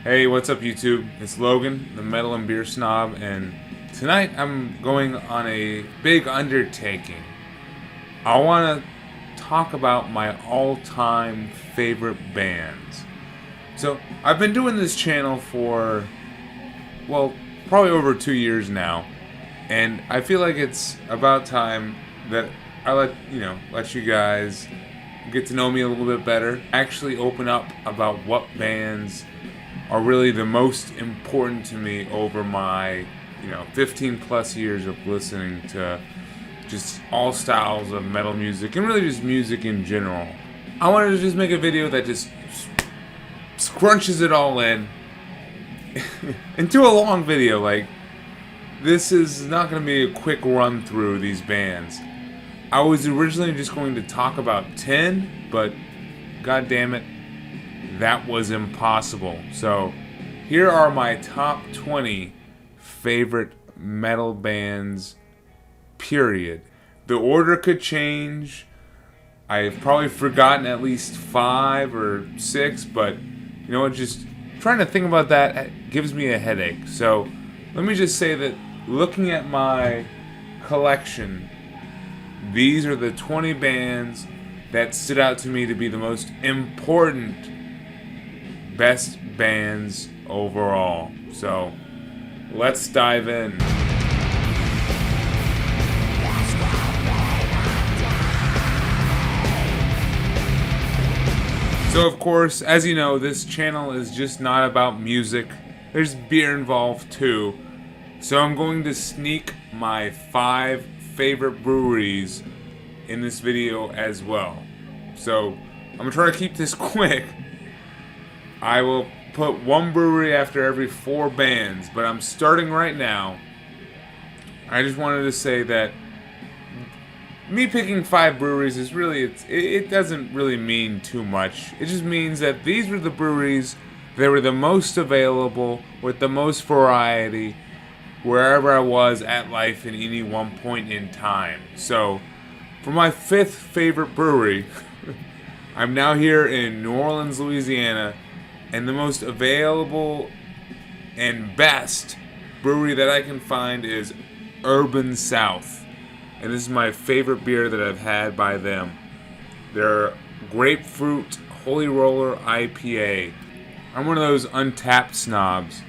Hey, what's up YouTube? It's Logan, the Metal and Beer Snob, and tonight I'm going on a big undertaking. I want to talk about my all-time favorite bands. So, I've been doing this channel for, probably over 2 years now, and I feel like it's about time that I let you guys get to know me a little bit better, actually open up about what bands are really the most important to me over my 15 plus years of listening to just all styles of metal music and really just music in general. I wanted to just make a video that just scrunches it all in into a long video. Like, this is not going to be a quick run through these bands. I was originally just going to talk about 10, but god damn it, that was impossible. So here are my top 20 favorite metal bands, period. The order could change. I've probably forgotten at least 5 or 6, but you know what, just trying to think about that gives me a headache. So let me just say that looking at my collection, these are the 20 bands that stood out to me to be the most important best bands overall. So let's dive in. So of course, as you know, this channel is just not about music. There's beer involved too. So I'm going to sneak my 5 favorite breweries in this video as well. So I'm gonna try to keep this quick. I will put one brewery after every 4 bands, but I'm starting right now. I just wanted to say that me picking 5 breweries is really, it doesn't really mean too much. It just means that these were the breweries that were the most available, with the most variety, wherever I was at life in any one point in time. So, for my 5th favorite brewery, I'm now here in New Orleans, Louisiana, and the most available and best brewery that I can find is Urban South. And this is my favorite beer that I've had by them. Their Grapefruit Holy Roller IPA. I'm one of those untapped snobs.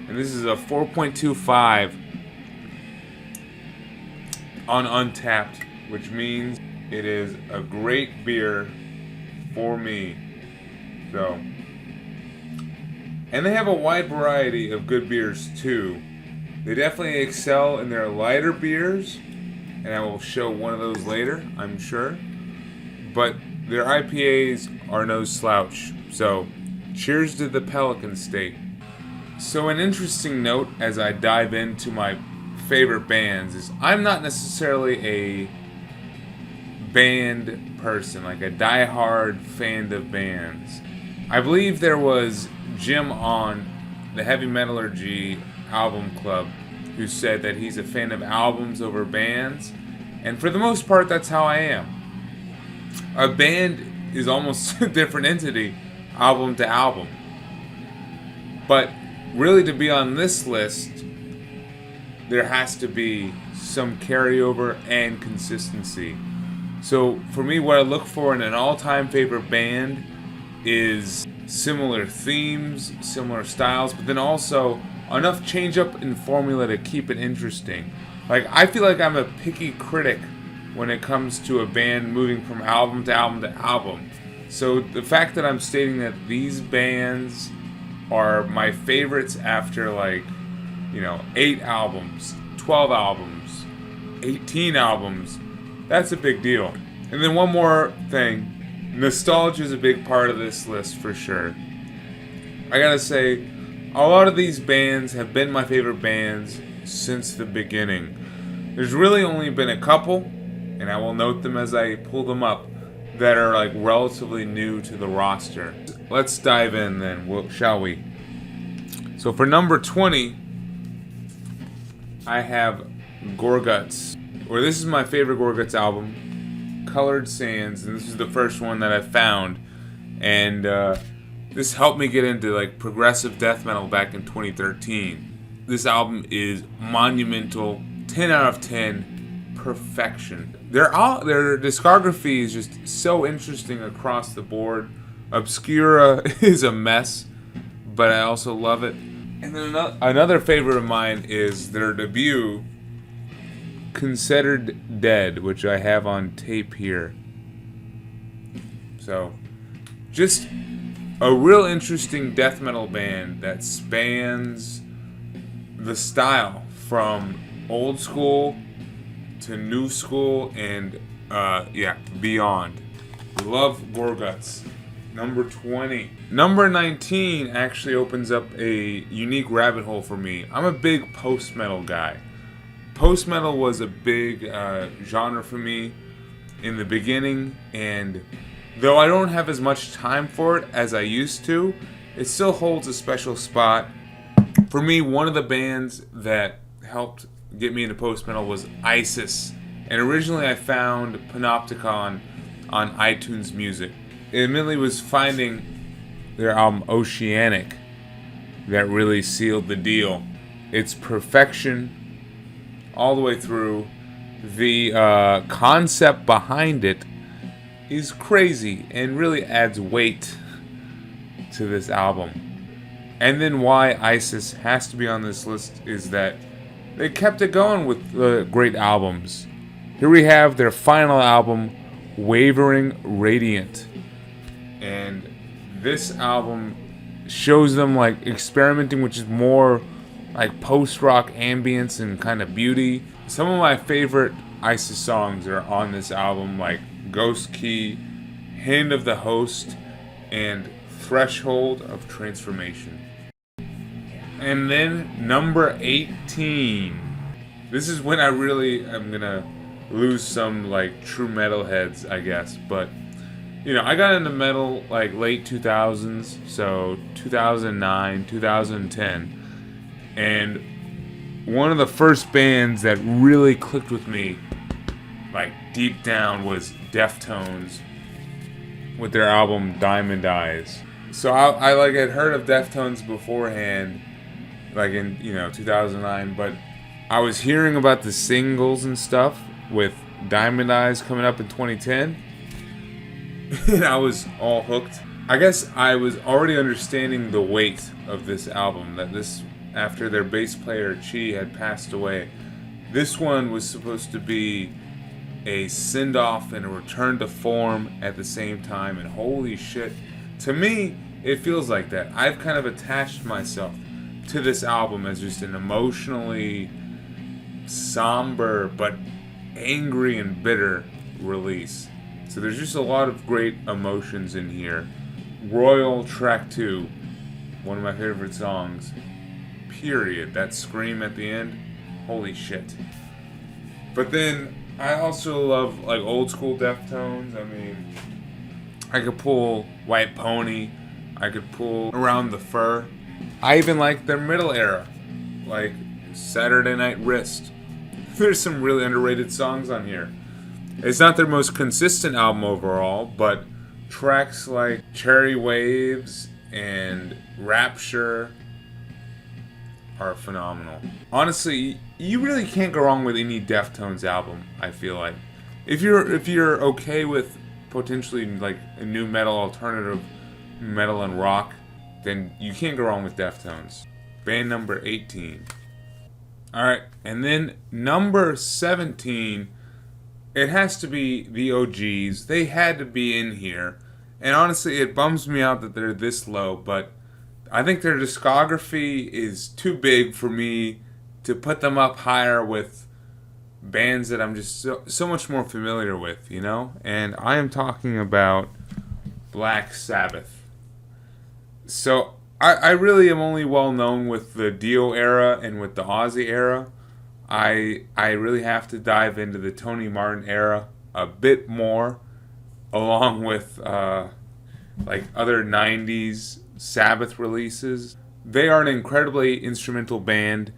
And this is a 4.25 on Untapped, which means it is a great beer for me. So, and they have a wide variety of good beers too. They definitely excel in their lighter beers, and I will show one of those later, I'm sure. But their IPAs are no slouch. So, cheers to the Pelican State. So an interesting note as I dive into my favorite bands is I'm not necessarily a band person, like a die-hard fan of bands. I believe there was Jim on the Heavy Metallurgy Album Club who said that he's a fan of albums over bands, and for the most part that's how I am. A band is almost a different entity, album to album. But really, to be on this list, there has to be some carryover and consistency. So for me, what I look for in an all-time favorite band is similar themes, similar styles, but then also enough change up in formula to keep it interesting. Like, I feel like I'm a picky critic when it comes to a band moving from album to album to album. So the fact that I'm stating that these bands are my favorites after 8 albums, 12 albums, 18 albums, that's a big deal. And then one more thing, nostalgia is a big part of this list for sure. I gotta say, a lot of these bands have been my favorite bands since the beginning. There's really only been a couple, and I will note them as I pull them up, that are relatively new to the roster. Let's dive in then, shall we? So for number 20, I have Gorguts. Or this is my favorite Gorguts album, Colored Sands, and this is the first one that I found. And This helped me get into like progressive death metal back in 2013. This album is monumental, 10 out of 10, perfection. Their discography is just so interesting across the board. Obscura is a mess, but I also love it. And then another favorite of mine is their debut, Considered Dead, which I have on tape here. So, just a real interesting death metal band that spans the style from old school to new school and beyond. Love Gorguts. Number 20. Number 19 actually opens up a unique rabbit hole for me. I'm a big post-metal guy. Post-metal was a big genre for me in the beginning, and though I don't have as much time for it as I used to, it still holds a special spot. For me, one of the bands that helped get me into post-metal was ISIS, and originally I found Panopticon on iTunes Music. It admittedly was finding their album Oceanic that really sealed the deal. It's perfection all the way through. The concept behind it is crazy and really adds weight to this album. And then why ISIS has to be on this list is that they kept it going with great albums. Here we have their final album, Wavering Radiant. And this album shows them like experimenting, which is more like post-rock ambience and kind of beauty. Some of my favorite ISIS songs are on this album, like Ghost Key, Hand of the Host, and Threshold of Transformation. And then number 18. This is when I really am gonna lose some like true metalheads, I guess. But I got into metal like late 2000s, so 2009, 2010. And one of the first bands that really clicked with me, like deep down, was Deftones with their album Diamond Eyes. So I had heard of Deftones beforehand, like in 2009, but I was hearing about the singles and stuff with Diamond Eyes coming up in 2010. And I was all hooked. I guess I was already understanding the weight of this album, that this, after their bass player Chi had passed away, this one was supposed to be a send-off and a return to form at the same time, and holy shit, to me, it feels like that. I've kind of attached myself to this album as just an emotionally somber but angry and bitter release. So there's just a lot of great emotions in here. Royal Track 2, one of my favorite songs. Period. That scream at the end, holy shit. But then I also love like old school Deftones. I mean, I could pull White Pony, I could pull Around the Fur. I even like their middle era, like Saturday Night Wrist. There's some really underrated songs on here. It's not their most consistent album overall, but tracks like Cherry Waves and Rapture are phenomenal. Honestly, you really can't go wrong with any Deftones album, I feel like. If you're okay with potentially like a new metal, alternative metal and rock, then you can't go wrong with Deftones. Band number 18. Alright, and then number 17, it has to be the OGs. They had to be in here. And honestly, it bums me out that they're this low, but I think their discography is too big for me to put them up higher with bands that I'm just so much more familiar with, And I am talking about Black Sabbath. So I really am only well known with the Dio era and with the Ozzy era. I really have to dive into the Tony Martin era a bit more, along with like other 90s Sabbath releases. They are an incredibly instrumental band,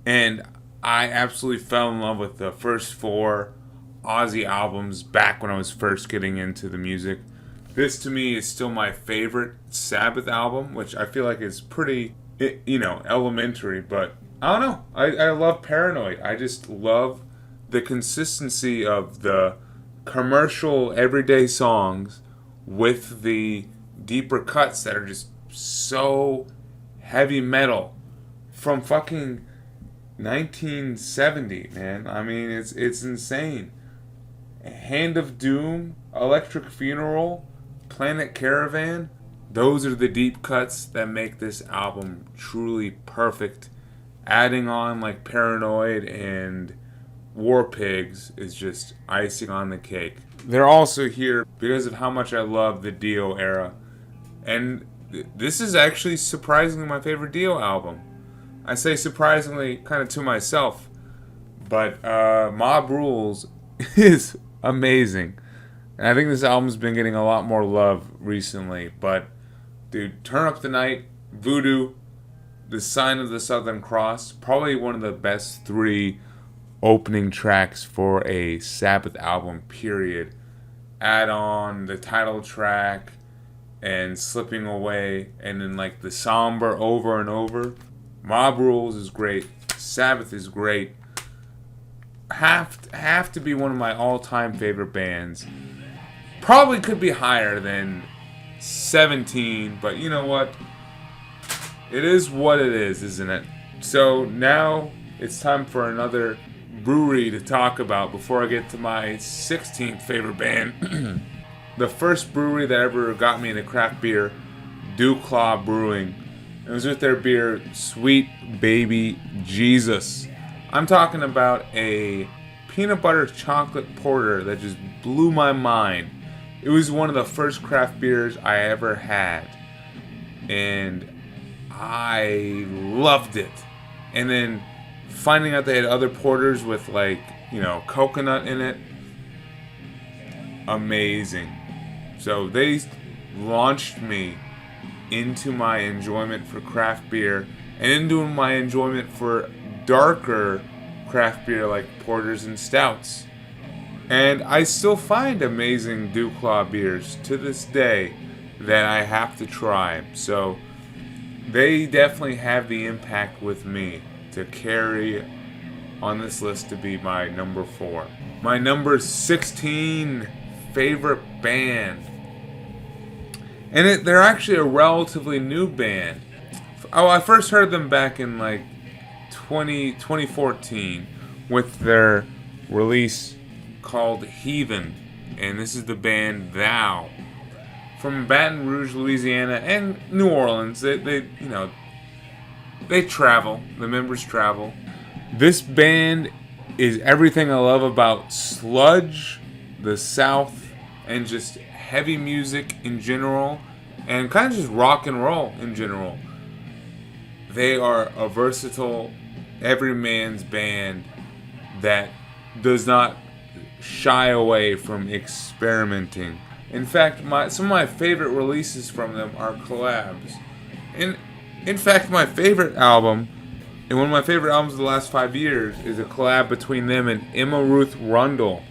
and I absolutely fell in love with the first 4 Ozzy albums back when I was first getting into the music. This to me is still my favorite Sabbath album, which I feel like is pretty, elementary, but I don't know. I love Paranoid. I just love the consistency of the commercial everyday songs with the deeper cuts that are just so heavy metal from fucking 1970, man. I mean, it's insane. Hand of Doom, Electric Funeral, Planet Caravan. Those are the deep cuts that make this album truly perfect. Adding on like Paranoid and War Pigs is just icing on the cake. They're also here because of how much I love the Dio era. And this is actually surprisingly my favorite Dio album. I say surprisingly kind of to myself. But Mob Rules is amazing. And I think this album's been getting a lot more love recently. But, dude, Turn Up the Night, Voodoo, The Sign of the Southern Cross, probably one of the best 3 opening tracks for a Sabbath album, period. Add on the title track and Slipping Away, and then like the somber over and over. Mob Rules is great. Sabbath is great. Have to be one of my all-time favorite bands. Probably could be higher than 17, but you know what? It is what it is, isn't it? So now it's time for another brewery to talk about before I get to my 16th favorite band. The first brewery that ever got me into craft beer, Dew Claw Brewing. It was with their beer, Sweet Baby Jesus. I'm talking about a peanut butter chocolate porter that just blew my mind. It was one of the first craft beers I ever had. And I loved it. And then finding out they had other porters with like, coconut in it. Amazing. So they launched me into my enjoyment for craft beer and into my enjoyment for darker craft beer like porters and stouts. And I still find amazing Dew Claw beers to this day that I have to try. So they definitely have the impact with me to carry on this list to be my number 4. My number 16 favorite band. And they're actually a relatively new band. Oh, I first heard them back in like 2014 with their release called Heathen. And this is the band Thou. From Baton Rouge, Louisiana, and New Orleans. They travel. The members travel. This band is everything I love about sludge, the South, and just heavy music in general, and kind of just rock and roll in general. They are a versatile, every man's band that does not shy away from experimenting. In fact, some of my favorite releases from them are collabs. And in fact, my favorite album, and one of my favorite albums of the last 5 years, is a collab between them and Emma Ruth Rundle.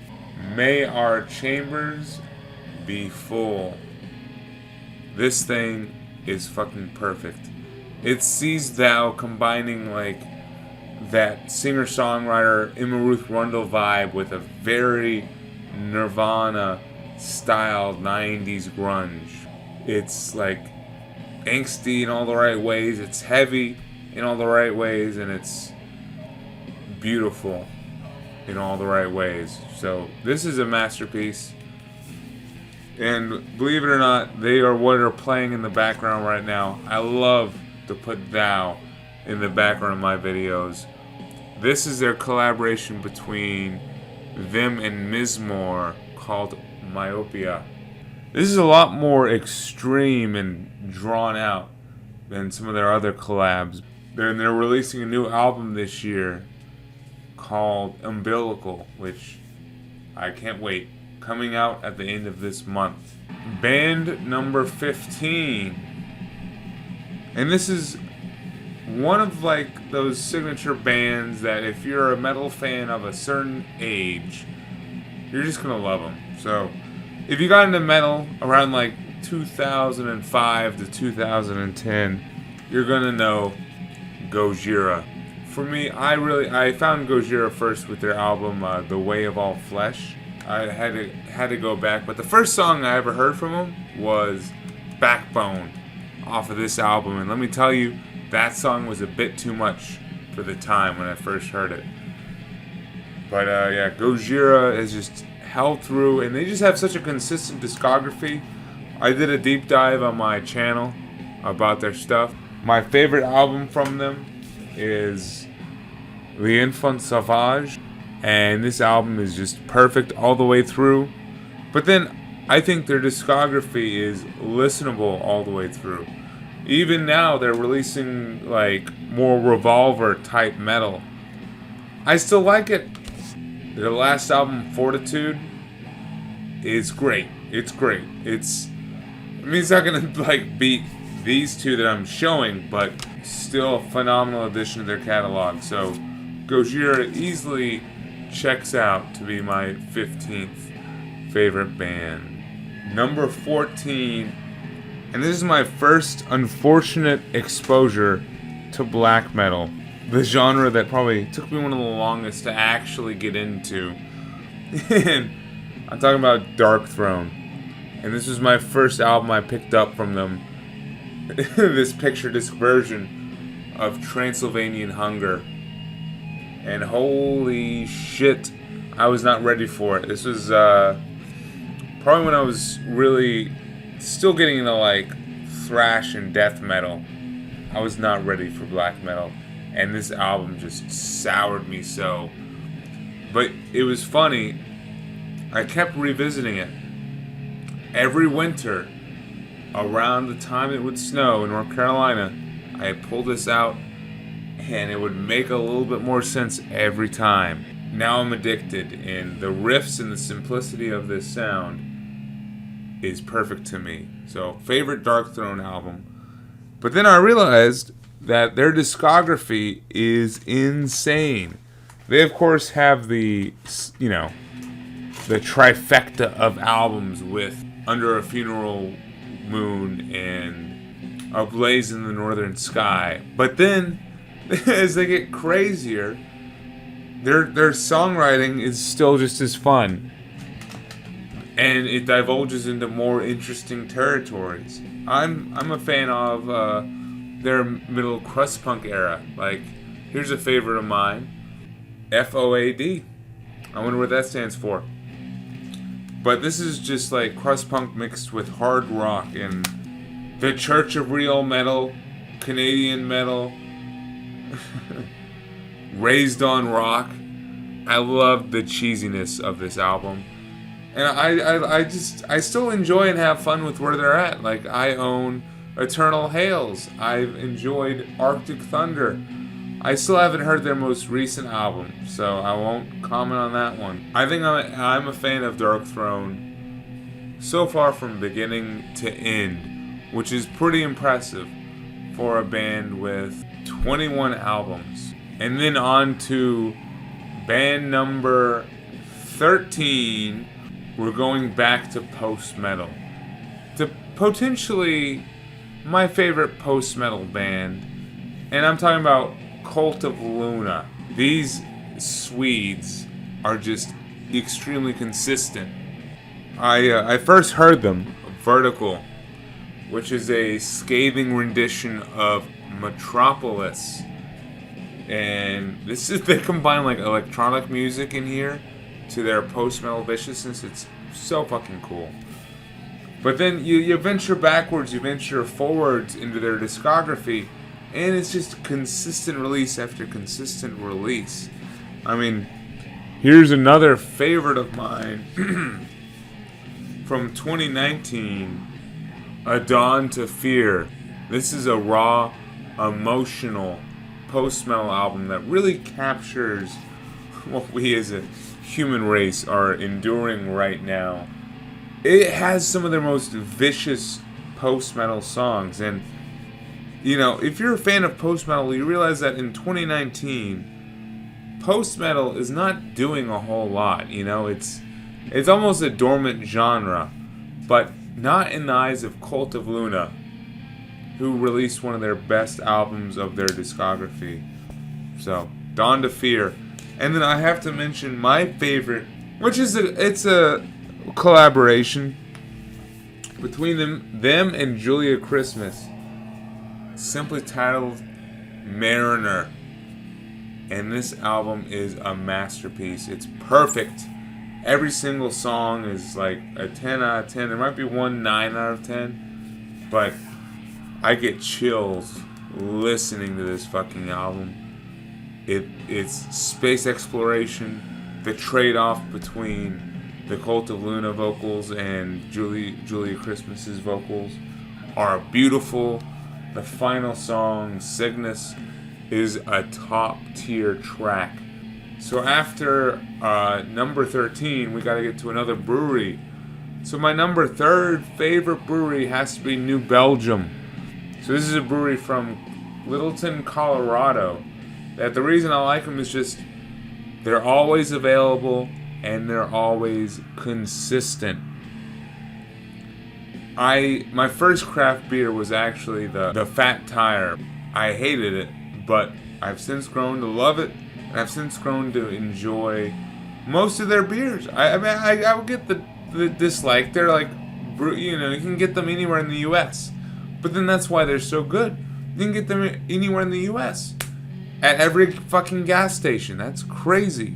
May Our Chambers Be Full. This thing is fucking perfect. It sees Thou combining like that singer-songwriter Emma Ruth Rundle vibe with a very Nirvana styled 90s grunge. It's like angsty in all the right ways, it's heavy in all the right ways, and it's beautiful in all the right ways. So this is a masterpiece. And believe it or not, they are what are playing in the background right now. I love to put Thou in the background of my videos. This is their collaboration between them and Mizmor called Myopia. This is a lot more extreme and drawn out than some of their other collabs. They're releasing a new album this year called Umbilical, which I can't wait. Coming out at the end of this month. Band number 15. And this is one of like those signature bands that if you're a metal fan of a certain age, you're just gonna love them. So if you got into metal around like 2005 to 2010, you're gonna know Gojira. For me, I found Gojira first with their album The Way of All Flesh. I had to go back, but the first song I ever heard from them was Backbone off of this album, and let me tell you, that song was a bit too much for the time when I first heard it. But yeah, Gojira has just held through, and they just have such a consistent discography. I did a deep dive on my channel about their stuff. My favorite album from them is L'Enfant Sauvage, and this album is just perfect all the way through. But then I think their discography is listenable all the way through. Even now they're releasing like more Revolver type metal. I still like it. Their last album, Fortitude, is great. It's great. I mean, it's not gonna like beat these two that I'm showing, but still a phenomenal addition to their catalog. So Gojira easily checks out to be my 15th favorite band. Number 14, and this is my first unfortunate exposure to black metal, the genre that probably took me one of the longest to actually get into. And I'm talking about Dark Throne. And this was my first album I picked up from them. This picture disc version of Transylvanian Hunger. And holy shit, I was not ready for it. This was probably when I was really still getting into like thrash and death metal. I was not ready for black metal. And this album just soured me so. But it was funny. I kept revisiting it. Every winter, around the time it would snow in North Carolina, I pulled this out, and it would make a little bit more sense every time. Now I'm addicted, and the riffs and the simplicity of this sound is perfect to me. So, favorite Dark Throne album. But then I realized that their discography is insane. They, of course, have the trifecta of albums with Under a Funeral Moon and Ablaze in the Northern Sky. But then, as they get crazier, their songwriting is still just as fun. And it divulges into more interesting territories. I'm a fan of their middle crust punk era. Like, here's a favorite of mine, FOAD. I wonder what that stands for. But this is just like crust punk mixed with hard rock and the Church of Real Metal, Canadian metal, Raised on Rock. I love the cheesiness of this album. And I still enjoy and have fun with where they're at. Like, I own Eternal Hails. I've enjoyed Arctic Thunder. I still haven't heard their most recent album, so I won't comment on that one. I think I'm a fan of Dark Throne so far from beginning to end, which is pretty impressive for a band with 21 albums. And then on to band number 13, we're going back to post-metal. To potentially my favorite post-metal band, and I'm talking about Cult of Luna. These Swedes are just extremely consistent. I first heard them, Vertical, which is a scathing rendition of Metropolis. And they combine like electronic music in here to their post-metal viciousness. It's so fucking cool. But then you venture backwards, you venture forwards into their discography, and it's just consistent release after consistent release. I mean, here's another favorite of mine from 2019, A Dawn to Fear. This is a raw, emotional post-metal album that really captures what we as a human race are enduring right now. It has some of their most vicious post-metal songs, and you know, if you're a fan of post-metal, you realize that in 2019, post-metal is not doing a whole lot. You know, it's It's almost a dormant genre, but not in the eyes of Cult of Luna, who released one of their best albums of their discography. So, Dawn to Fear. And then I have to mention my favorite, which is it's a collaboration between them and Julia Christmas, simply titled Mariner. And this album is a masterpiece. It's perfect. Every single song is like a 10 out of 10. There might be one 9 out of 10, but I get chills listening to this fucking album. It's space exploration, the trade-off between the Cult of Luna vocals and Julia Christmas's vocals are beautiful. The final song, Cygnus, is a top-tier track. So after number 13, we got to get to another brewery. So my number 3rd favorite brewery has to be New Belgium. So this is a brewery from Littleton, Colorado. That the reason I like them is just they're always available and they're always consistent. My first craft beer was actually the Fat Tire. I hated it, but I've since grown to love it, and I've since grown to enjoy most of their beers. I would get the dislike. They're like, you can get them anywhere in the U.S., but then that's why they're so good. You can get them anywhere in the U.S. at every fucking gas station. That's crazy.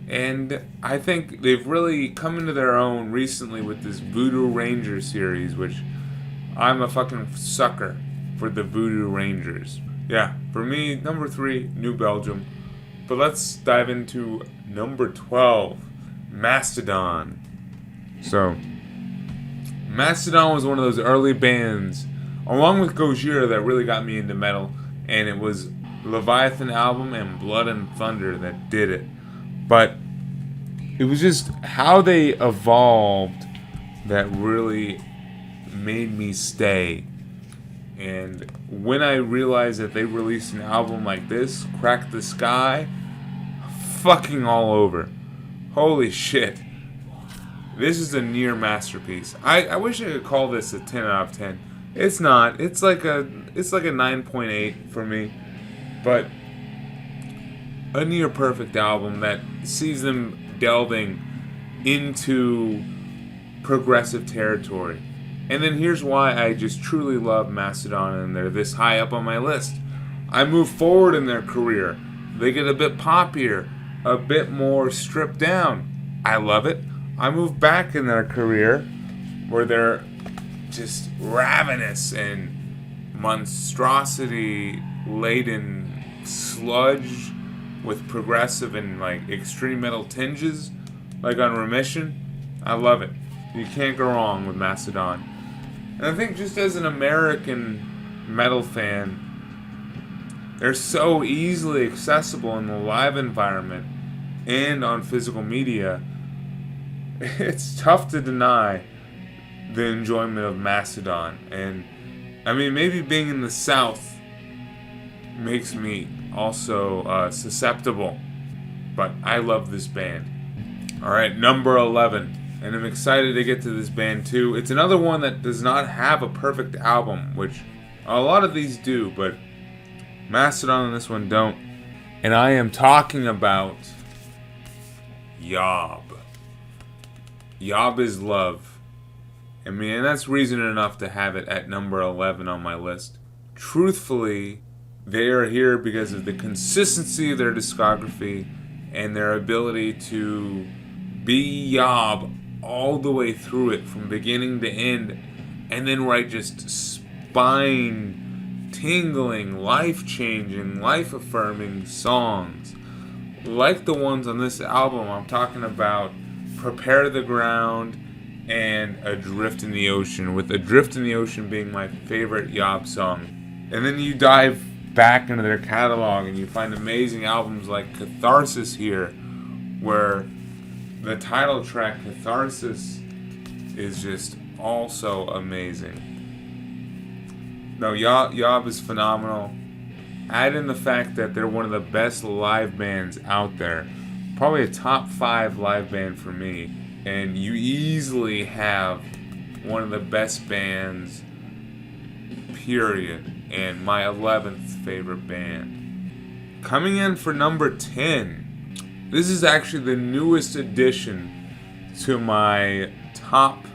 And I think they've really come into their own recently with this Voodoo Ranger series, which I'm a fucking sucker for the Voodoo Rangers. Yeah, for me, number 3, New Belgium. But let's dive into number 12, Mastodon. So, Mastodon was one of those early bands, along with Gojira, that really got me into metal. And it was Leviathan album and Blood and Thunder that did it. But it was just how they evolved that really made me stay. And when I realized that they released an album like this, Crack the Sky, fucking all over. Holy shit. This is a near masterpiece. I wish I could call this a 10 out of 10. It's not. It's like a 9.8 for me. But a near perfect album that sees them delving into progressive territory. And then here's why I just truly love Mastodon and they're this high up on my list. I move forward in their career. They get a bit poppier, a bit more stripped down. I love it. I move back in their career where they're just ravenous and monstrosity laden sludge with progressive and like extreme metal tinges, like on Remission. I love it. You can't go wrong with Mastodon. And I think just as an American metal fan, they're so easily accessible in the live environment and on physical media. It's tough to deny the enjoyment of Mastodon. And I mean, maybe being in the South makes me also susceptible, but I love this band. Alright, number 11. And I'm excited to get to this band too. It's another one that does not have a perfect album, which a lot of these do, but Mastodon and this one don't. And I am talking about Yob. Yob is love. I mean, and that's reason enough to have it at number 11 on my list. Truthfully, they are here because of the consistency of their discography and their ability to be Yob all the way through it from beginning to end, and then write just spine tingling, life changing, life affirming songs like the ones on this album. I'm talking about Prepare the Ground and Adrift in the Ocean, with Adrift in the Ocean being my favorite Yob song. And then you dive back into their catalog and you find amazing albums like Catharsis here, where the title track, Catharsis, is just also amazing. No, Yob is phenomenal. Add in the fact that they're one of the best live bands out there. probably a top 5 live band for me. And you easily have one of the best bands, period, and my 11th favorite band. Coming in for number 10, this is actually the newest addition to my top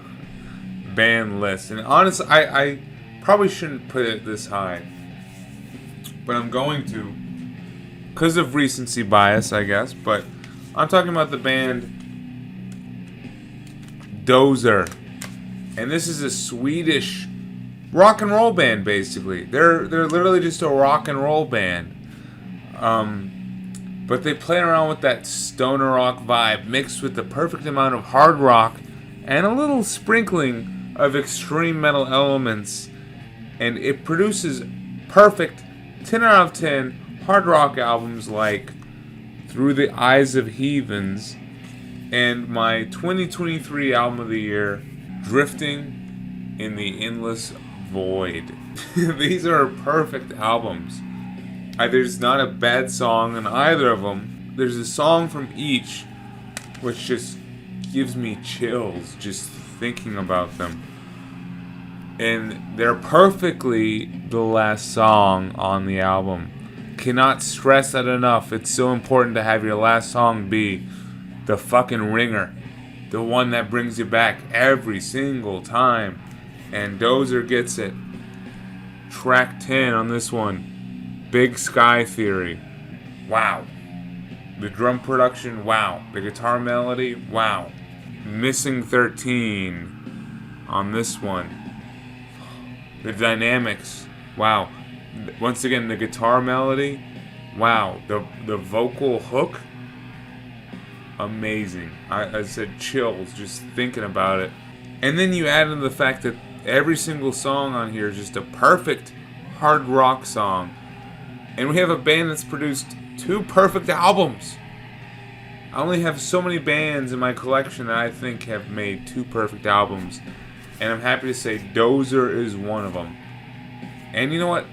band list. And honestly, I probably shouldn't put it this high, but I'm going to, because of recency bias, I guess. But I'm talking about the band Dozer. And this is a Swedish rock and roll band, basically. They're literally just a rock and roll band. But they play around with that stoner rock vibe mixed with the perfect amount of hard rock and a little sprinkling of extreme metal elements. And it produces perfect 10 out of 10 hard rock albums like Through the Eyes of Heathens and my 2023 album of the year, Drifting in the Endless Void. These are perfect albums. There's not a bad song in either of them. There's a song from each which just gives me chills just thinking about them. And they're perfectly the last song on the album. Cannot stress that enough. It's so important to have your last song be the fucking ringer. The one that brings you back every single time. And Dozer gets it. Track 10 on this one. Big Sky Theory. Wow. The drum production, wow. The guitar melody, wow. Missing 13 on this one. The dynamics, wow. Once again, the guitar melody, wow. The vocal hook, amazing. I said chills just thinking about it. And then you add in the fact that every single song on here is just a perfect hard rock song. And we have a band that's produced 2 perfect albums. I only have so many bands in my collection that I think have made 2 perfect albums. And I'm happy to say Dozer is one of them. And you know what?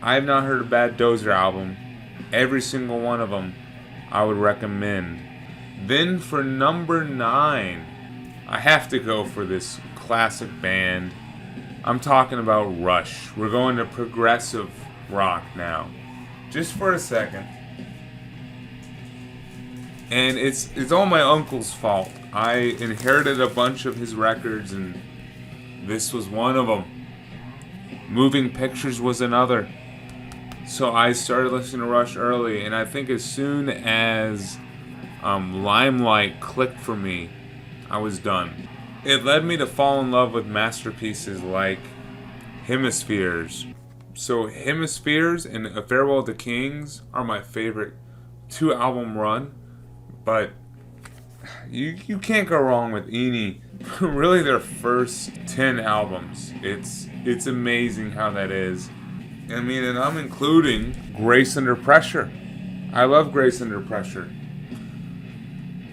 I have not heard a bad Dozer album. Every single one of them I would recommend. Then for number 9, I have to go for this classic band. I'm talking about Rush. We're going to progressive rock now. Just for a second. And it's all my uncle's fault. I inherited a bunch of his records and this was one of them. Moving Pictures was another. So I started listening to Rush early, and I think as soon as Limelight clicked for me, I was done. It led me to fall in love with masterpieces like Hemispheres. So Hemispheres and A Farewell to Kings are my favorite 2-album run, but you can't go wrong with Eni. Really, their first 10 albums. It's amazing how that is. I mean, and I'm including Grace Under Pressure. I love Grace Under Pressure.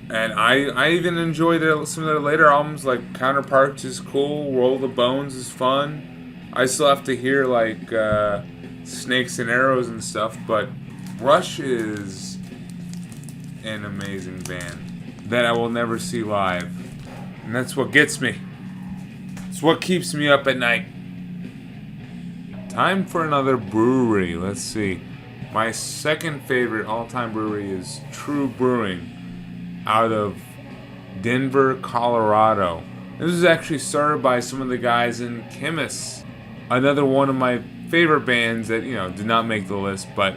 And I even enjoy some of their later albums, like Counterparts is cool, Roll the Bones is fun. I still have to hear like Snakes and Arrows and stuff, but Rush is an amazing band that I will never see live. And that's what gets me. It's what keeps me up at night. Time for another brewery. Let's see. My second favorite all-time brewery is True Brewing out of Denver, Colorado. This was actually started by some of the guys in Chemists. Another one of my favorite bands that, did not make the list, but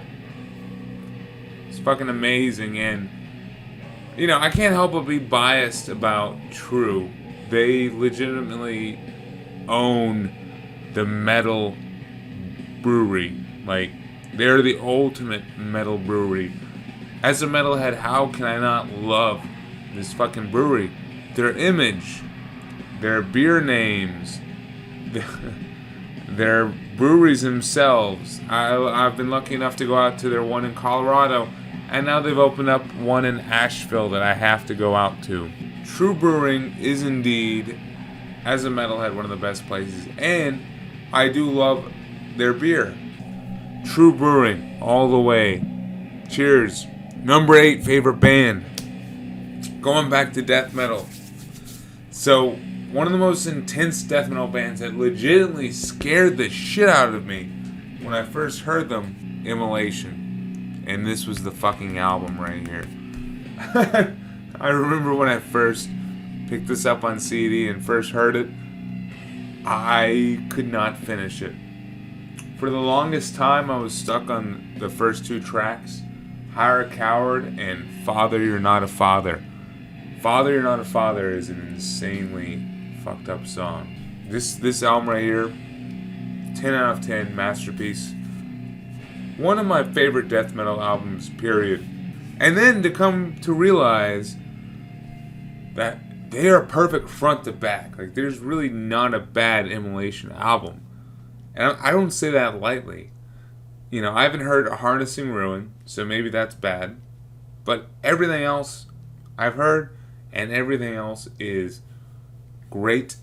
it's fucking amazing. And, I can't help but be biased about True. They legitimately own the metal brewery. Like, they're the ultimate metal brewery. As a metalhead, how can I not love this fucking brewery? Their image, their beer names, their breweries themselves. I've been lucky enough to go out to their one in Colorado, and now they've opened up one in Asheville that I have to go out to. True Brewing is indeed, as a metalhead, one of the best places, and I do love their beer. True Brewing, all the way. Cheers. Number 8 favorite band. Going back to death metal. So, one of the most intense death metal bands that legitimately scared the shit out of me when I first heard them, Immolation. And this was the fucking album right here. I remember when I first picked this up on CD and first heard it, I could not finish it. For the longest time, I was stuck on the first two tracks, Hire a Coward and Father, You're Not a Father. Father, You're Not a Father is an insanely fucked up song. This album right here, 10 out of 10, masterpiece. One of my favorite death metal albums, period. And then to come to realize that they are perfect front to back. Like, there's really not a bad Immolation album. And I don't say that lightly. You know, I haven't heard Harnessing Ruin, so maybe that's bad. But everything else I've heard, and everything else is great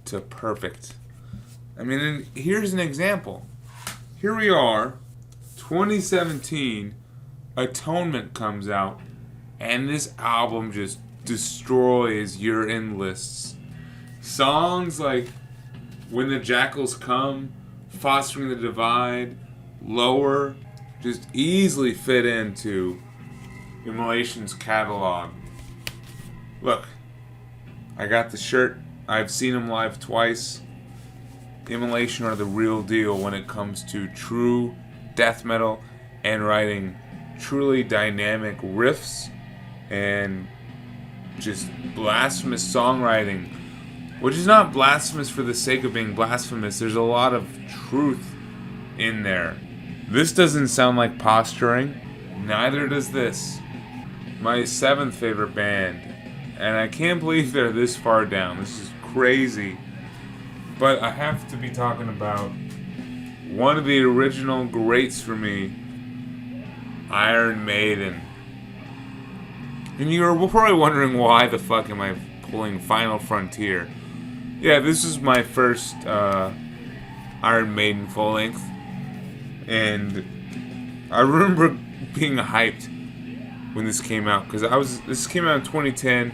to perfect. I mean, and here's an example. Here we are, 2017, Atonement comes out, and this album just destroys your in lists. Songs like When the Jackals Come, Fostering the Divide, Lower, just easily fit into Immolation's catalog. Look, I got the shirt. I've seen them live twice. Immolation are the real deal when it comes to true death metal and writing truly dynamic riffs and just blasphemous songwriting, which is not blasphemous for the sake of being blasphemous. There's a lot of truth in there. This doesn't sound like posturing. Neither does this. My seventh favorite band, and I can't believe they're this far down. This is crazy. But I have to be talking about one of the original greats for me, Iron Maiden. And you're probably wondering why the fuck am I pulling Final Frontier. Yeah, this is my first Iron Maiden full length. And I remember being hyped when this came out, because this came out in 2010.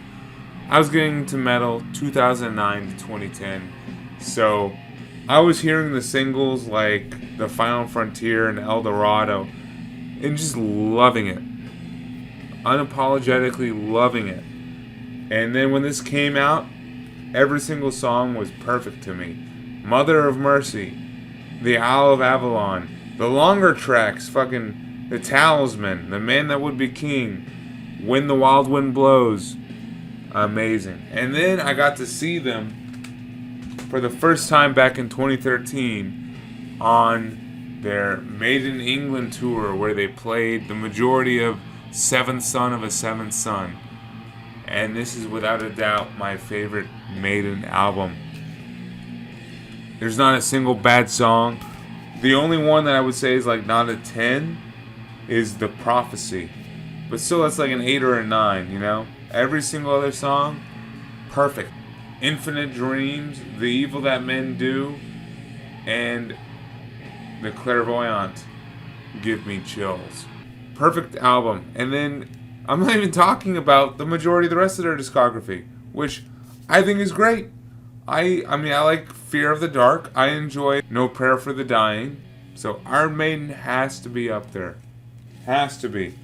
I was getting into metal 2009 to 2010. So I was hearing the singles like The Final Frontier and El Dorado and just loving it. Unapologetically loving it. And then when this came out, every single song was perfect to me. Mother of Mercy, The Isle of Avalon, the longer tracks, fucking The Talisman, The Man That Would Be King, When the Wild Wind Blows. Amazing. And then I got to see them for the first time back in 2013 on their Made in England tour, where they played the majority of Seventh Son of a Seventh Son. And this is without a doubt my favorite Maiden album. There's not a single bad song. The only one that I would say is like not a 10 is The Prophecy. But still, that's like an 8 or a 9, you know? Every single other song, perfect. Infinite Dreams, The Evil That Men Do, and The Clairvoyant give me chills. Perfect album. And then I'm not even talking about the majority of the rest of their discography, which I think is great. I mean, I like Fear of the Dark. I enjoy No Prayer for the Dying. So Iron Maiden has to be up there. Has to be.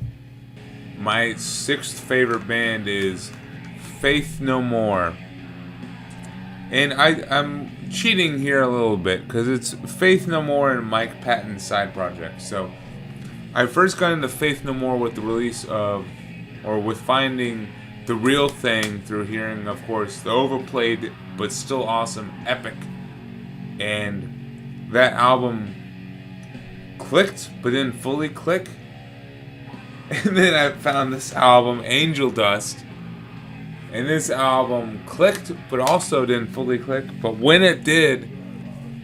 My sixth favorite band is Faith No More. And I'm cheating here a little bit because it's Faith No More and Mike Patton's side project. So I first got into Faith No More with the release of, or with finding The Real Thing through hearing, of course, the overplayed but still awesome Epic. And that album clicked but didn't fully click. And then I found this album, Angel Dust. And this album clicked, but also didn't fully click. But when it did,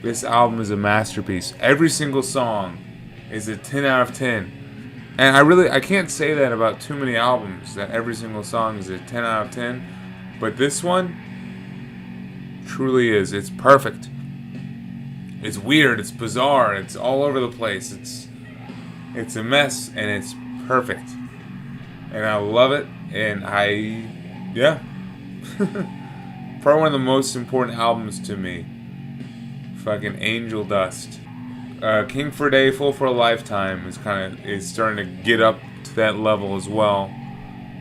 this album is a masterpiece. Every single song is a 10 out of 10. And I can't say that about too many albums, that every single song is a 10 out of 10. But this one truly is. It's perfect. It's weird, it's bizarre, it's all over the place. It's a mess, and it's perfect. And I love it, and I Yeah. Probably one of the most important albums to me. Fucking Angel Dust. King for a Day, Fool for a Lifetime is starting to get up to that level as well.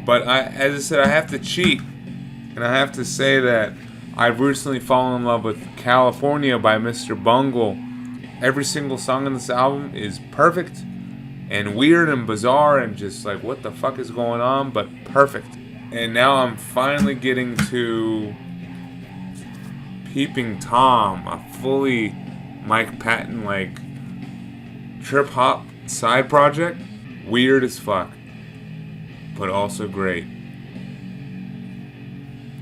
But as I said, I have to cheat, and I have to say that I've recently fallen in love with California by Mr. Bungle. Every single song on this album is perfect and weird and bizarre and just like, what the fuck is going on, but perfect. And now I'm finally getting to Peeping Tom, a fully Mike Patton like trip hop side project. Weird as fuck, but also great.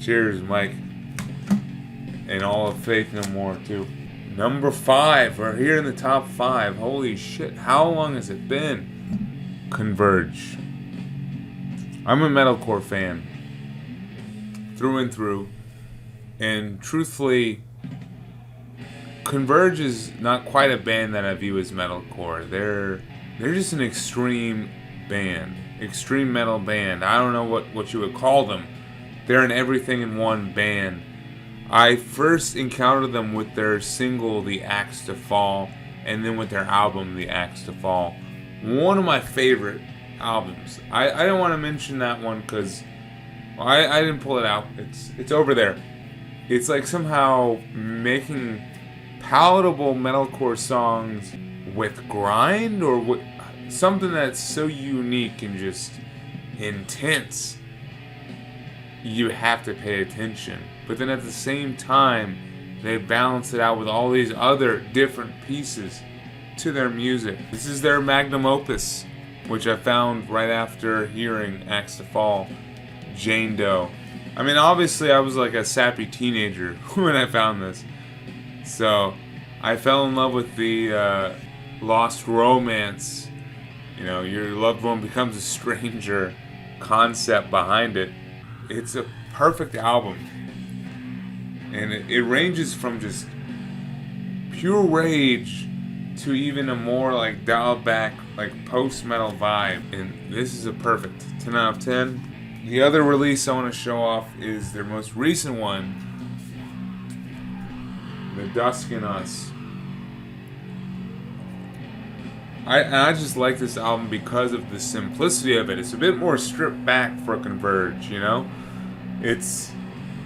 Cheers, Mike. And all of Faith No More, too. Number 5. We're here in the top 5. Holy shit. How long has it been? Converge. I'm a metalcore fan. Through and through. And truthfully, Converge is not quite a band that I view as metalcore. They're just an extreme band. Extreme metal band. I don't know what you would call them. They're an everything in one band. I first encountered them with their single, The Axe to Fall, and then with their album, The Axe to Fall. One of my favorite albums. I don't want to mention that one because I didn't pull it out. It's over there. It's like somehow making palatable metalcore songs with grind or with something that's so unique and just intense. You have to pay attention. But then at the same time, they balance it out with all these other different pieces to their music. This is their magnum opus, which I found right after hearing Axe to Fall, Jane Doe. I mean, obviously I was like a sappy teenager when I found this. So I fell in love with the lost romance, your loved one becomes a stranger concept behind it. It's a perfect album. And it ranges from just pure rage to even a more like dialed back, like post-metal vibe. And this is a perfect 10 out of 10. The other release I want to show off is their most recent one, The Dusk in Us. I just like this album because of the simplicity of it. It's a bit more stripped back for Converge, It's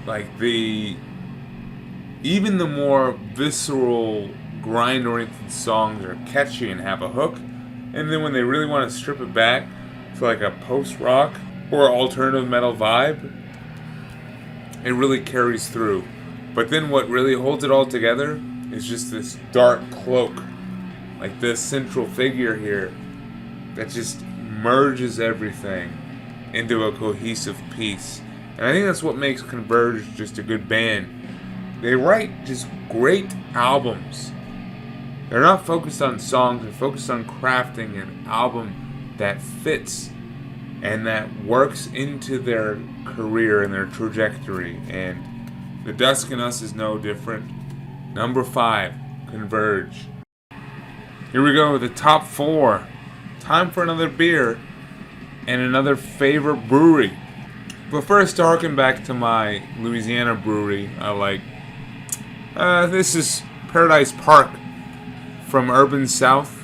like even the more visceral, grind-oriented songs are catchy and have a hook. And then when they really want to strip it back to like a post-rock or alternative metal vibe, it really carries through. But then what really holds it all together is just this dark cloak, like this central figure here that just merges everything into a cohesive piece. And I think that's what makes Converge just a good band. They write just great albums. They're not focused on songs, they're focused on crafting an album that fits and that works into their career and their trajectory. And The Dusk in Us is no different. Number 5, Converge. Here we go, the top 4. Time for another beer and another favorite brewery. But first, to harken back to my Louisiana brewery, I like. This is Paradise Park from Urban South.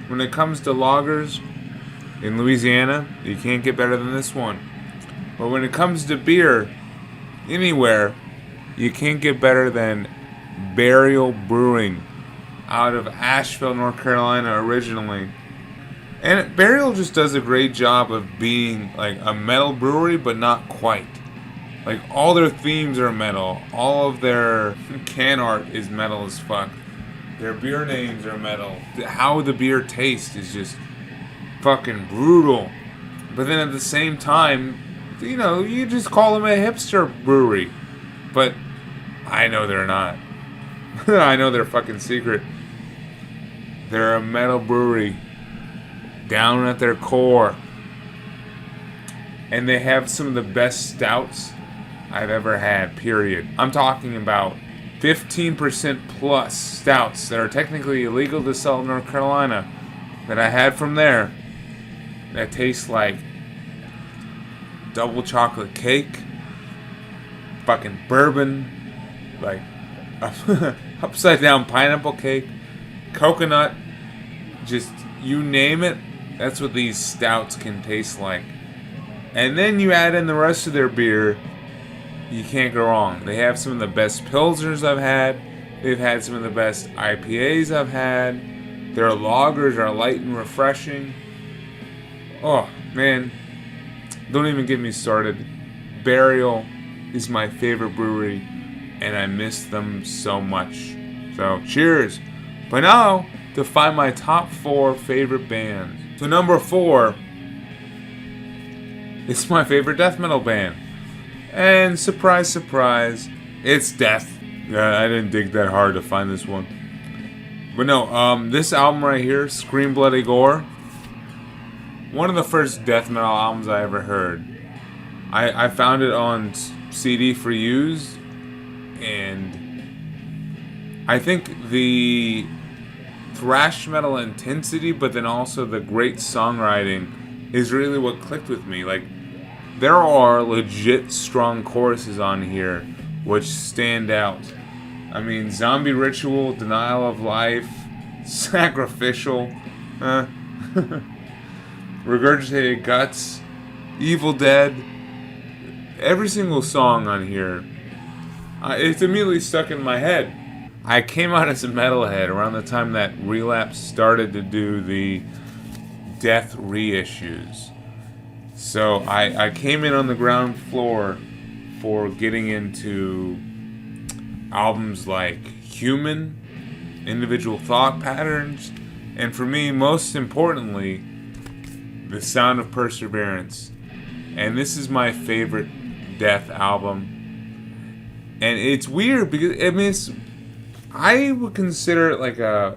When it comes to lagers in Louisiana, you can't get better than this one. But when it comes to beer, anywhere, you can't get better than Burial Brewing out of Asheville, North Carolina originally. And Burial just does a great job of being like a metal brewery, but not quite. Like all their themes are metal. All of their can art is metal as fuck. Their beer names are metal. How the beer tastes is just fucking brutal. But then at the same time, you just call them a hipster brewery. But I know they're not. I know they're fucking secret. They're a metal brewery. Down at their core. And they have some of the best stouts I've ever had, period. I'm talking about 15% plus stouts that are technically illegal to sell in North Carolina that I had from there that taste like double chocolate cake fucking bourbon, like upside down pineapple cake, coconut, just you name it. That's what these stouts can taste like. And then you add in the rest of their beer, you can't go wrong. They have some of the best pilsners I've had. They've had some of the best IPAs I've had. Their lagers are light and refreshing. Oh, man. Don't even get me started. Burial is my favorite brewery, and I miss them so much. So, cheers. But now, to find my top 4 favorite bands. So, number 4 is my favorite death metal band. And surprise, surprise, it's Death. I didn't dig that hard to find this one. But no, this album right here, Scream Bloody Gore, one of the first death metal albums I ever heard. I found it on CD for use, and I think the thrash metal intensity, but then also the great songwriting is really what clicked with me. Like, there are legit strong choruses on here which stand out. I mean, Zombie Ritual, Denial of Life, Sacrificial, Regurgitated Guts, Evil Dead. Every single song on here, it's immediately stuck in my head. I came out as a metalhead around the time that Relapse started to do the Death reissues. So I came in on the ground floor for getting into albums like Human, Individual Thought Patterns, and for me, most importantly, The Sound of Perseverance. And this is my favorite Death album. And it's weird because, I mean, I would consider it like a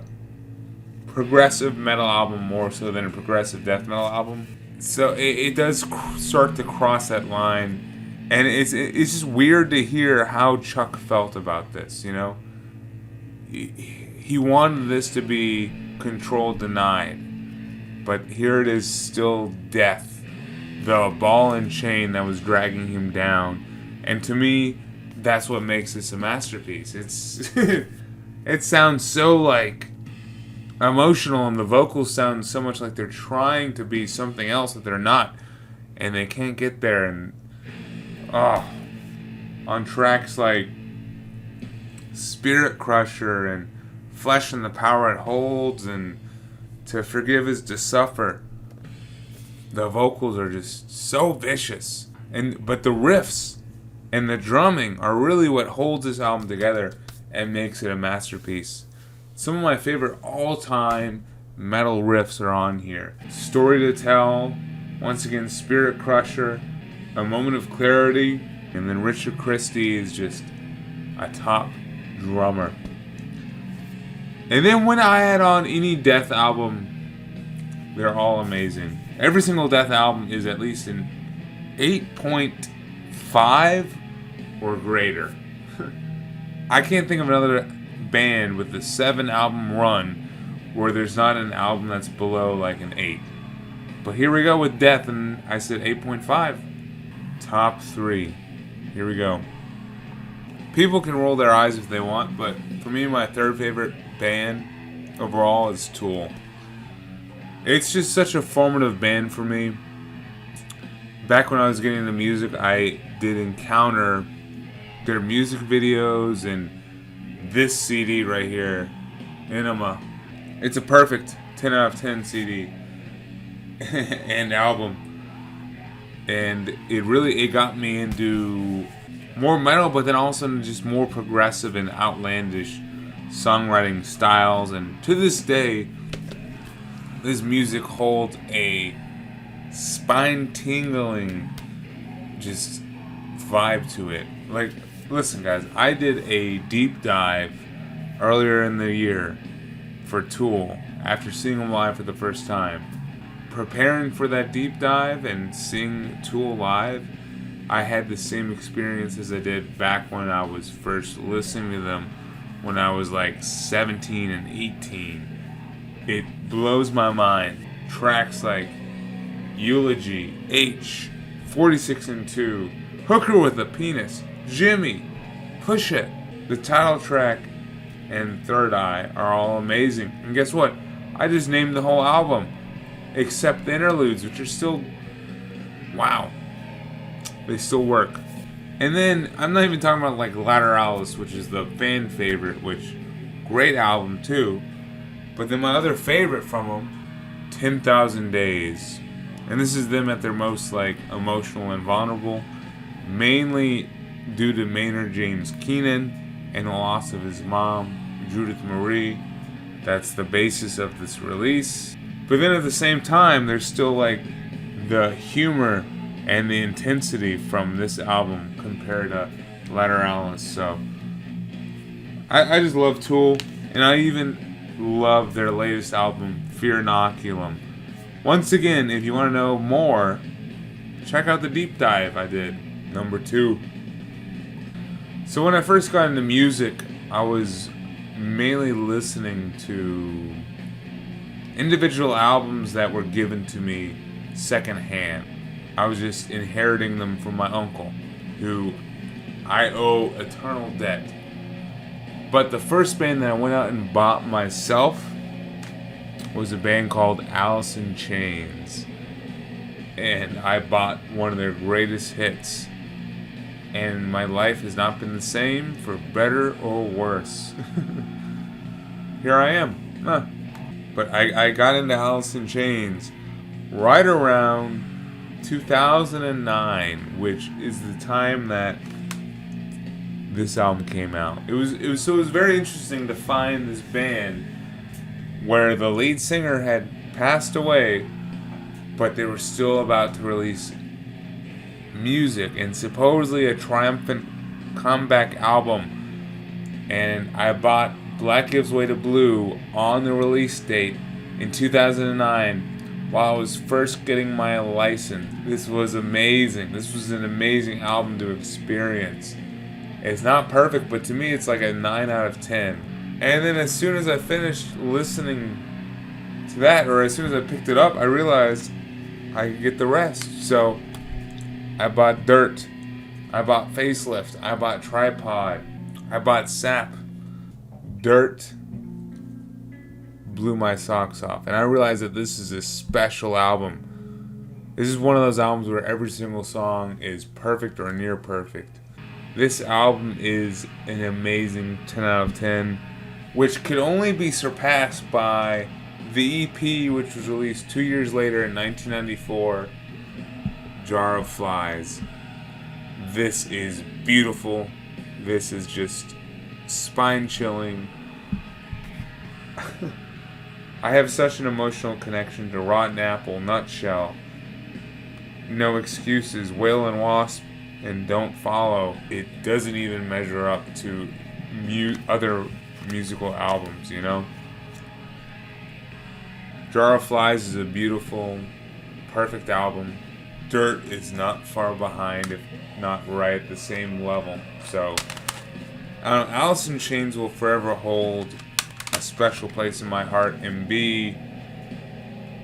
progressive metal album more so than a progressive death metal album. So it does start to cross that line. And it's just weird to hear how Chuck felt about this, you know? He wanted this to be Control Denied. But here it is, still Death. The ball and chain that was dragging him down. And to me, that's what makes this a masterpiece. It sounds so, like, emotional, and the vocals sound so much like they're trying to be something else that they're not. And they can't get there. And on tracks like Spirit Crusher and Flesh and the Power It Holds and To Forgive Is to Suffer, the vocals are just so vicious. But the riffs and the drumming are really what holds this album together and makes it a masterpiece. Some of my favorite all-time metal riffs are on here. Story to Tell, once again Spirit Crusher, A Moment of Clarity, and then Richard Christie is just a top drummer. And then when I add on any Death album, they're all amazing. Every single Death album is at least an 8.5 or greater. I can't think of another band with a 7-album run where there's not an album that's below like an 8. But here we go with Death, and I said 8.5. Top 3. Here we go. People can roll their eyes if they want, but for me, my third favorite band overall is Tool. It's just such a formative band for me. Back when I was getting into music, I did encounter their music videos and this CD right here, Enema. It's a perfect 10 out of 10 CD and album. And it got me into more metal, but then also just more progressive and outlandish songwriting styles. And to this day, this music holds a spine-tingling just vibe to it. Like, listen guys, I did a deep dive earlier in the year for Tool after seeing them live for the first time. Preparing for that deep dive and seeing Tool live, I had the same experience as I did back when I was first listening to them when I was like 17 and 18. It blows my mind. Tracks like Eulogy, H, 46 and 2, Hooker with a Penis, Jimmy, Push It, the title track, and Third Eye are all amazing. And guess what? I just named the whole album, except the interludes, which are still, wow, they still work. And then I'm not even talking about like Lateralis, which is the fan favorite, which great album too. But then my other favorite from them, 10,000 Days, and this is them at their most like emotional and vulnerable, mainly due to Maynard James Keenan and the loss of his mom, Judith Marie. That's the basis of this release. But then at the same time, there's still like the humor and the intensity from this album compared to Lateralis. So I just love Tool, and I even love their latest album, Fear Inoculum. Once again, if you want to know more, check out the deep dive I did, number 2. So when I first got into music, I was mainly listening to individual albums that were given to me secondhand. I was just inheriting them from my uncle, who I owe eternal debt. But the first band that I went out and bought myself was a band called Alice in Chains. And I bought one of their greatest hits. And my life has not been the same for better or worse. Here I am. But I got into Alice in Chains right around 2009, which is the time that this album came out. It was very interesting to find this band where the lead singer had passed away, but they were still about to release music and supposedly a triumphant comeback album. And I bought Black Gives Way to Blue on the release date in 2009 while I was first getting my license. This was amazing. This was an amazing album to experience. It's not perfect, but to me it's like a 9 out of 10. And then as soon as I finished listening to that, or as soon as I picked it up, I realized I could get the rest. So I bought Dirt, I bought Facelift, I bought Tripod, I bought Sap. Dirt blew my socks off, and I realized that this is a special album. This is one of those albums where every single song is perfect or near perfect. This album is an amazing 10 out of 10, which could only be surpassed by the EP, which was released 2 years later in 1994, Jar of Flies. This is beautiful. This is just spine-chilling. I have such an emotional connection to Rotten Apple, Nutshell, No Excuses, Whale and Wasp, and Don't Follow. It doesn't even measure up to other musical albums, you know? Jar of Flies is a beautiful, perfect album. Dirt is not far behind, if not right at the same level. So, Alice in Chains will forever hold a special place in my heart and be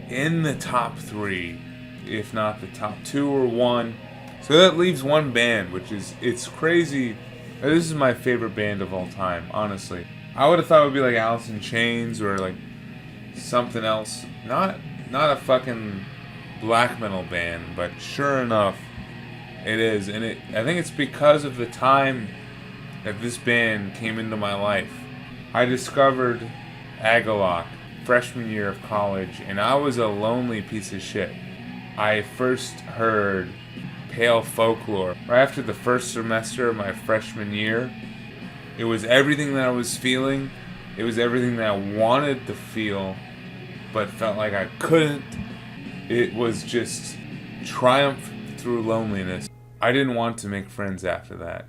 in the top 3, if not the top 2 or 1. So that leaves one band, which is, it's crazy. This is my favorite band of all time, honestly. I would have thought it would be like Alice in Chains or like something else. Not a fucking black metal band, but sure enough, it is. And I think it's because of the time that this band came into my life. I discovered Agalloch freshman year of college, and I was a lonely piece of shit. I first heard Pale Folklore right after the first semester of my freshman year. It was everything that I was feeling. It was everything that I wanted to feel, but felt like I couldn't. It was just triumph through loneliness. I didn't want to make friends after that.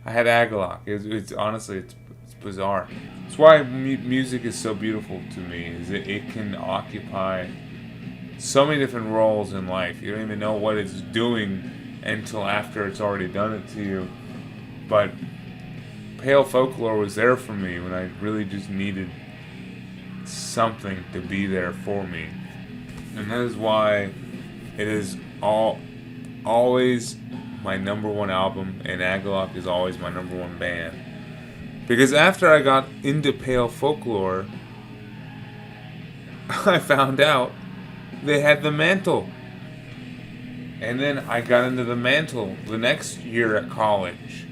I had Agalloch. It's honestly, it's bizarre. It's why music is so beautiful to me. Is it can occupy so many different roles in life. You don't even know what it's doing until after it's already done it to you. But Pale Folklore was there for me when I really just needed something to be there for me. And that is why it is always my number one album, and Agalock is always my number one band. Because after I got into Pale Folklore, I found out they had the Mantle. And then I got into the Mantle the next year at college.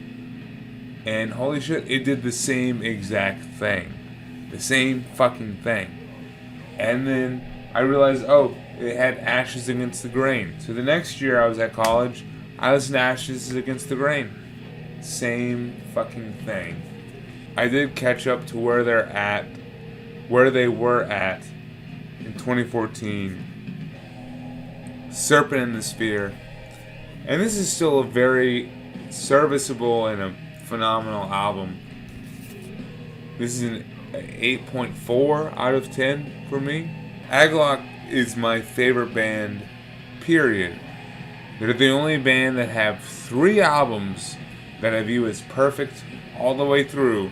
And holy shit, it did the same exact thing. The same fucking thing. And then I realized, oh, it had Ashes Against the Grain. So the next year I was at college, I listened to Ashes Against the Grain. Same fucking thing. I did catch up to where they were at in 2014. Serpent in the Sphere. And this is still a very serviceable and a phenomenal album. This is an 8.4 out of 10 for me. Agalock is my favorite band, period. They're the only band that have 3 albums that I view as perfect all the way through,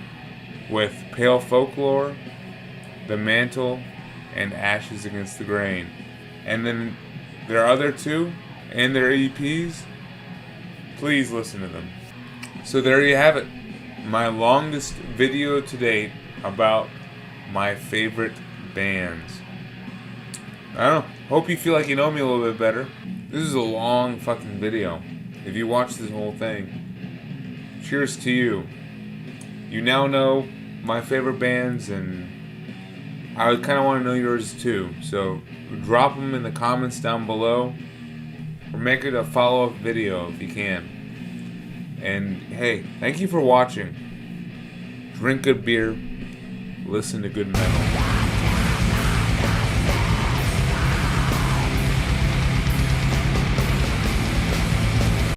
with Pale Folklore, The Mantle, and Ashes Against the Grain. And then their other 2 and their EPs, please listen to them. So there you have it. My longest video to date about my favorite bands. I don't know. Hope you feel like you know me a little bit better. This is a long fucking video. If you watch this whole thing, cheers to you. You now know my favorite bands, and I would kind of want to know yours too. So drop them in the comments down below, or make it a follow-up video if you can. And hey, thank you for watching. Drink good beer, listen to good metal.